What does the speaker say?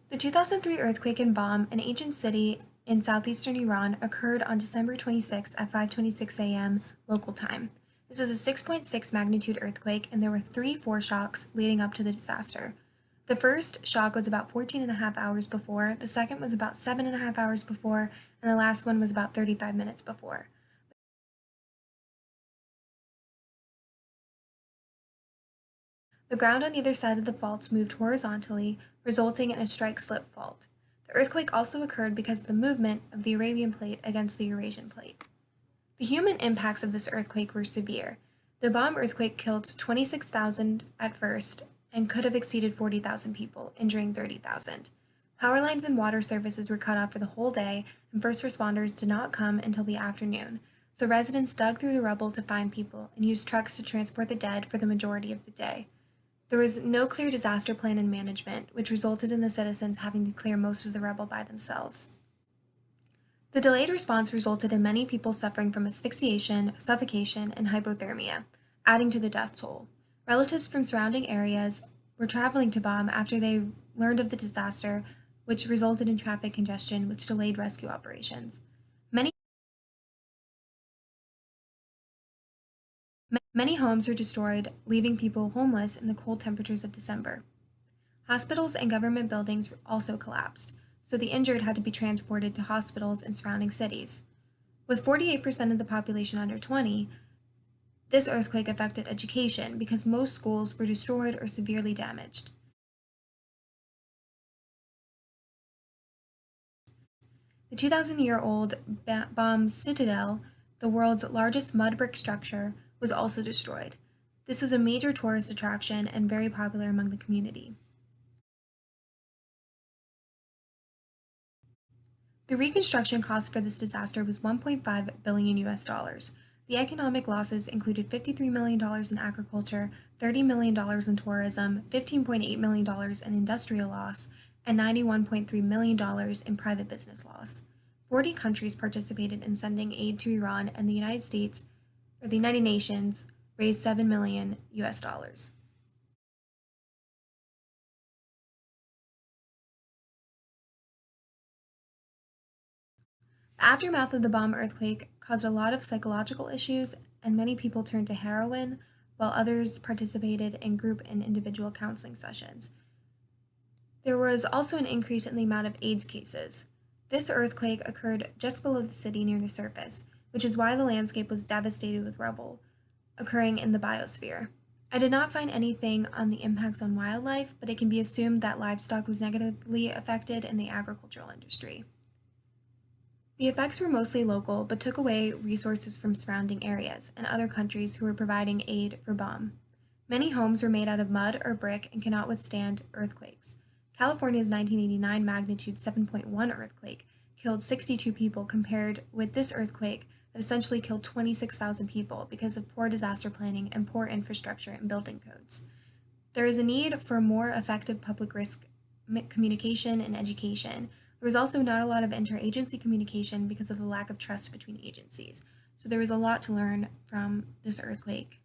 The 2003 earthquake in Bam, an ancient city in southeastern Iran, occurred on December 26 at 5:26 a.m. local time. This was a 6.6 magnitude earthquake, and there were three foreshocks leading up to the disaster. The first shock was about 14 and a half hours before, the second was about 7.5 hours before, and the last one was about 35 minutes before. The ground on either side of the faults moved horizontally, resulting in a strike-slip fault. The earthquake also occurred because of the movement of the Arabian Plate against the Eurasian Plate. The human impacts of this earthquake were severe. The Bam earthquake killed 26,000 at first and could have exceeded 40,000 people, injuring 30,000. Power lines and water services were cut off for the whole day, and first responders did not come until the afternoon, so residents dug through the rubble to find people and used trucks to transport the dead for the majority of the day. There was no clear disaster plan and management, which resulted in the citizens having to clear most of the rubble by themselves. The delayed response resulted in many people suffering from asphyxiation, suffocation, and hypothermia, adding to the death toll. Relatives from surrounding areas were traveling to Bam after they learned of the disaster, which resulted in traffic congestion, which delayed rescue operations. Many Many homes were destroyed, leaving people homeless in the cold temperatures of December. Hospitals and government buildings also collapsed, so the injured had to be transported to hospitals in surrounding cities. With 48% of the population under 20, this earthquake affected education because most schools were destroyed or severely damaged. The 2,000-year-old Bam Citadel, the world's largest mud brick structure, was also destroyed. This was a major tourist attraction and very popular among the community. The reconstruction cost for this disaster was 1.5 billion US dollars. The economic losses included $53 million in agriculture, $30 million in tourism, $15.8 million in industrial loss, and $91.3 million in private business loss. 40 countries participated in sending aid to Iran, and the United States, or the United Nations, raised 7 million US dollars. The aftermath of the Bam earthquake caused a lot of psychological issues, and many people turned to heroin, while others participated in group and individual counseling sessions. There was also an increase in the amount of AIDS cases. This earthquake occurred just below the city near the surface, which is why the landscape was devastated with rubble occurring in the biosphere. I did not find anything on the impacts on wildlife, but it can be assumed that livestock was negatively affected in the agricultural industry. The effects were mostly local, but took away resources from surrounding areas and other countries who were providing aid for Bam. Many homes were made out of mud or brick and cannot withstand earthquakes. California's 1989 magnitude 7.1 earthquake killed 62 people compared with this earthquake that essentially killed 26,000 people because of poor disaster planning and poor infrastructure and building codes. There is a need for more effective public risk communication and education. There was also not a lot of interagency communication because of the lack of trust between agencies. So there was a lot to learn from this earthquake.